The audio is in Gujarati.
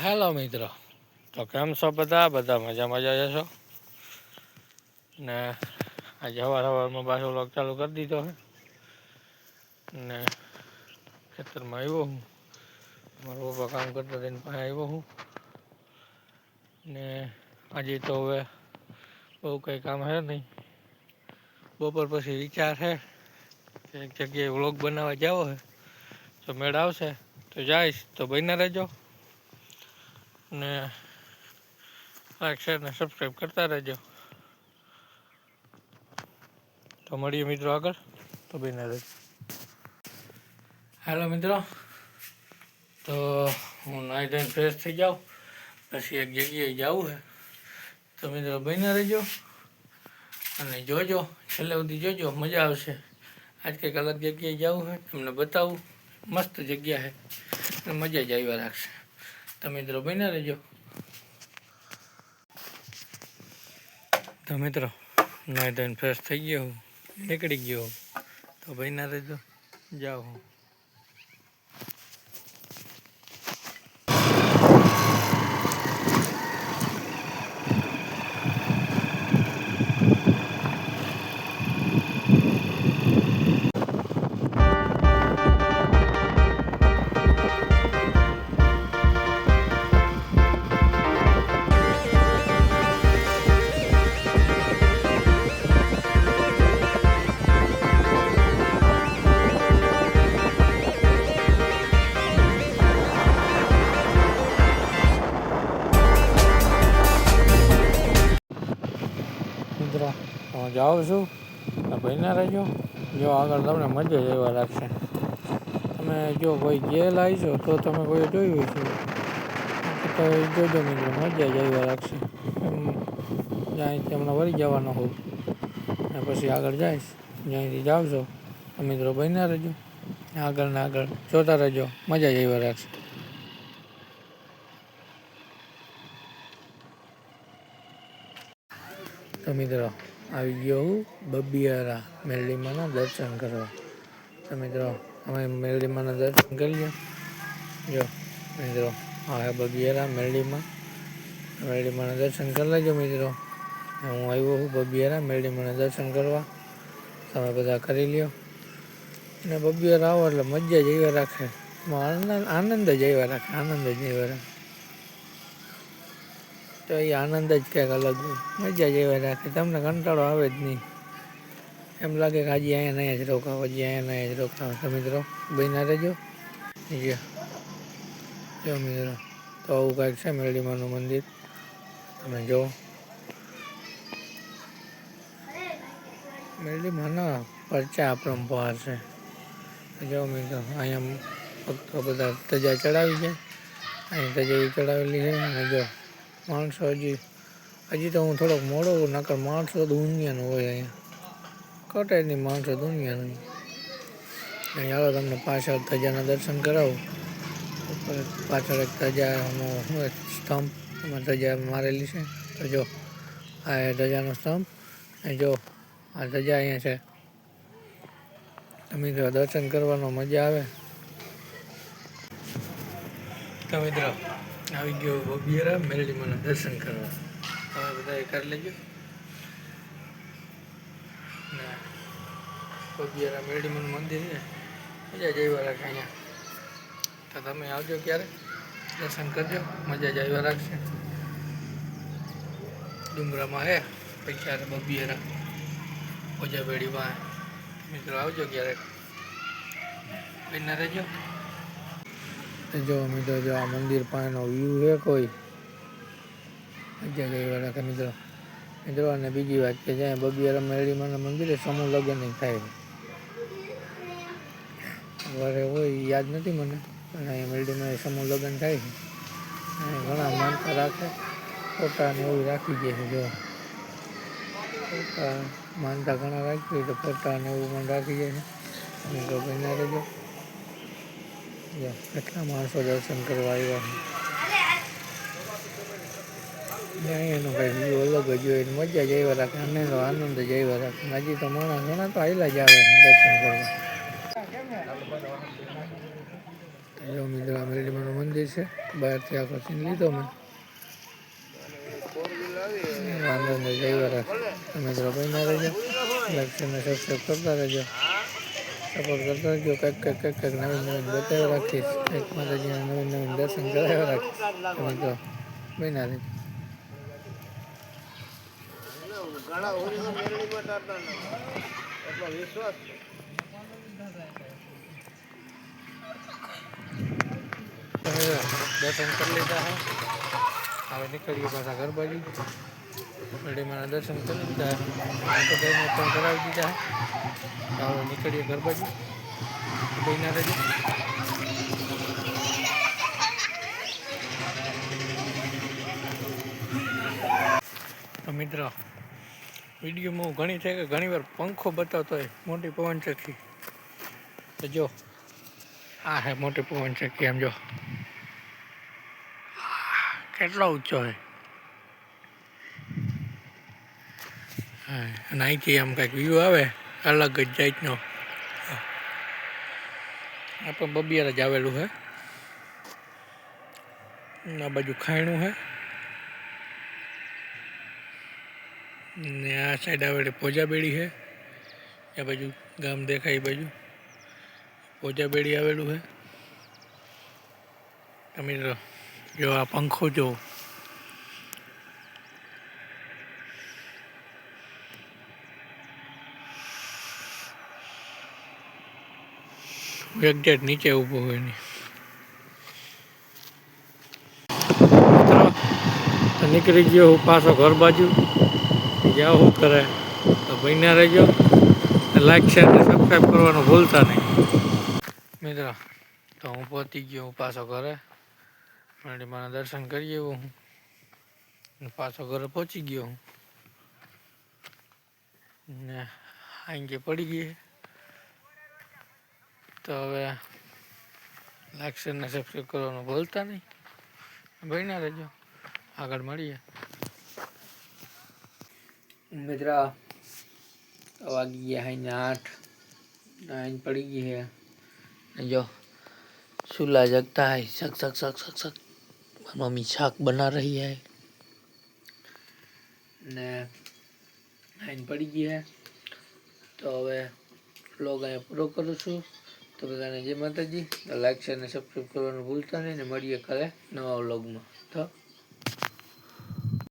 હેલો મિત્રો, તો કેમ છો બધા મજા જશો ને? આજે સવારમાં પાછો વ્લોગ ચાલુ કરી દીધો હે ને ખેતરમાં આવ્યો હું. મારા પપ્પા કામ કરતા તેને પાસે આવ્યો હું ને આજે તો હવે બહુ કંઈ કામ હે નહીં. બપોર પછી વિચાર છે કે એક જગ્યાએ વ્લોગ બનાવવા જાવો હે, તો મેળ આવશે તો જઈશ, તો બન્યા રહેજો ને લાઈક શેર ને સબસ્ક્રાઈબ કરતા રહેજો. તો મળીએ મિત્રો આગળ, તો બન્યા રહેજો. હાલો મિત્રો, તો હું નાઈ ધોઈને ફ્રેશ થઈ જાઉં, પછી એક જગ્યાએ જવું છે. તો મિત્રો બન્યા રહેજો અને જોજો, છેલ્લે સુધી જોજો, મજા આવશે. આજ કંઈક અલગ જગ્યાએ જવું છે, તમને બતાવું. મસ્ત જગ્યા છે, મજા જ આવ્યા રાખશે. તો મિત્રો બન્યા રહેજો. તો મિત્રો નાઈ ધોઈને ફ્રેશ થઈ ગયો હું, નીકળી ગયો હું. તો બન્યા રહેજો, જાઉં હું. મિત્રો હું જાઉં છું, બન્યા રહેજો. જો આગળ તમને મજા જ એવા રાખશે. તમે જો કોઈ ગયેલા છો તો તમે કોઈ જોયું છે તો જોજો મિત્રો, મજા જ એવા રાખશે. જ્યાંથી હમણાં વળી જવાનો હોઉં અને પછી આગળ જઈશ. જ્યાંથી જાવ છો તો મિત્રો બન્યા રહેજો, આગળ ને આગળ જોતા રહેજો, મજા જ એવા રાખશે. તો મિત્રો આવી ગયો હું બબિયારા મેરડીમાના દર્શન કરવા. તો મિત્રો અમે મેરડીમાના દર્શન કરીએ. જો મિત્રો હા બબિયારા મેરડીમાના દર્શન કરી લેજો મિત્રો. હું આવ્યો હું બબિયારા મેરડીમાના દર્શન કરવા, તમે બધા કરી લ્યો. અને બબિયારા આવો એટલે મજા જ એવા રાખે, આનંદ જ એવા રાખે, આનંદ જ એવા રાખે. તો એ આનંદ જ કંઈક અલગ હોય, મજા જ એવા રાખે. તમને કંટાળો આવે જ નહીં, એમ લાગે કે હજી અહીંયા જ રોકાવ, હજી અહીંયા જ રોકાવ. તો મિત્રો બન્યા રહેજો. જો મિત્રો તો આવું કાંઈક છે મેરડીમાનું મંદિર, તમે જો. મેરડીમાના પરચા અપરંપાર છે. જો મિત્રો અહીંયા ભક્તો બધા ધજા ચડાવી છે, અહીં ધજા ચડાવેલી છે. અને જો માણસો હજી તો હું થોડોક મોડો નકર માણસો તો દુનિયાનું હોય અહીંયા, કટાયની માણસો દુનિયાનું. અહીં હાલો તમને પાછળ ધજાના દર્શન કરાવું. ઉપર પાછળ એક ધજાનો સ્તંભ, એમાં ધજા મારેલી છે. તો જો આ ધજાનો સ્તંભ, અને જો આ ધજા અહીંયા છે. તો મિત્રો દર્શન કરવાનો મજા આવે. તો મિત્રો આવી ગયો બબિયારા મેરડીમાના દર્શન કરવા, તમે બધા કરી લેજો. ને બબિયારા મેરડીમાનું મંદિર છે, મજા જ આવ્યા રાખે અહીંયા. તો તમે આવજો ક્યારે, દર્શન કરજો, મજા જ આવ્યા રાખશે. ડુંગરામાં હે પૈસા બબિયારા ઓજાબેડી પાસે. મિત્રો આવજો ક્યારેક, બન્યા રહેજો. જો મિત્રો જો આ મંદિર પાસેનો વ્યૂ છે, કોઈ મજા જ આવ્યા રાખે મિત્રો. મિત્રો અને બીજી વાત કે જ્યાં બબિયારા મેરડીમાના મંદિરે સમૂહ લગ્ન થાય વરે હોય યાદ નથી મને, પણ અહીંયા મેરડીમાં સમૂહ લગ્ન થાય છે. ઘણા માનતા રાખે, ફોટાને એવું રાખી દે છે. જો ફોટા માનતા ઘણા રાખી હોય તો ફોટાને એવું પણ રાખી જાય છે. મિત્રો બન્યા રહેજો. કેટલા માણસો દર્શન કરવા આવ્યા છે. અહીંયાનો કંઈ વ્યૂ અલગ જ હોય, મજા જ આવ્યા રાખે, આનંદ જ આવ્યા રાખે. હજી તો માણસ ઘણા તો આવેલા જ આવે દર્શન કરવા. તો જો મિત્રો આ મેરડીમાનું મંદિર છે, બહારથી આખો સીન લીધો મેં. વાંધો નહીં, જય વરાછ. મિત્રો બન્યા રહેજો, લાઈક અને સબસ્ક્રાઈબ કરતા રહેજો, સપોર્ટ કરતા રહેજો. કંઈક નવીન બતાવ્યા રાખીશ, કંઈક માતાજીના નવીન દર્શન કરાવ્યા રાખીશ. મિત્રો બન્યા રહેજો. દર્શન કરી લીધા હે, હવે નીકળીએ પાછા ઘર બાજુ. મેરડીમાના દર્શન કરી લીધા, પણ કરાવી દીધા. હવે નીકળીએ ઘર બાજુ. બન્યા રહેજો. તો મિત્રો વિડીયોમાં હું ઘણીવાર પંખો બતાવતો હોય, મોટી પવનચક્કી. તો જો આ હે મોટી પવનચક્કી, આમ જો કેટલો ઊંચો હે. હા, અને અહીંથી આમ કંઈક વ્યૂ આવે અલગ જ જાતનો. આ પણ બબિયાર જ આવેલું છે. આ બાજુ ખાયણું છે ને આ સાઈડ આવેલી પોજાબેડી છે. આ બાજુ ગામ દેખાય, એ બાજુ પોજાબેડી આવેલું છે. તમે જો આ પંખો જો, એક્ઝેક્ટ નીચે ઊભો હોય એની. તો નીકળી ગયો હું પાછો ઘર બાજુ. જ્યાં શું કરે તો બન્યા રહેજો, લાઈક શેર અને સબસ્ક્રાઈબ કરવાનું ભૂલતા નહીં. મિત્રો તો હું પહોંચી ગયો હું પાછો ઘરે. મેરડીમાના દર્શન કરી આવ્યો હું, પાછો ઘરે પહોંચી ગયો હું ને આંગે પડી ગઈ. તો હવે લાઈક શેર અને સબસ્ક્રાઈબ કરવાનું ભૂલતા નહીં. બન્યા રહેજો, આગળ મળીએ. મિત્ર વાગી ગયા है 8, नाइन पड़ी गई है. जो चूल्हा जगता है, सक सक सक सक सक. मम्मी शाक बना रही है ने 9 पड़ी गई है. तो હવે વ્લોગ અહીંયા પૂરો કરું છું. તો બધાને જય માતાજી. લાઈક શેર અને સબસ્ક્રાઈબ કરવાનું ભૂલતા નહીં ને મળીએ કાલે નવા વ્લોગમાં. તો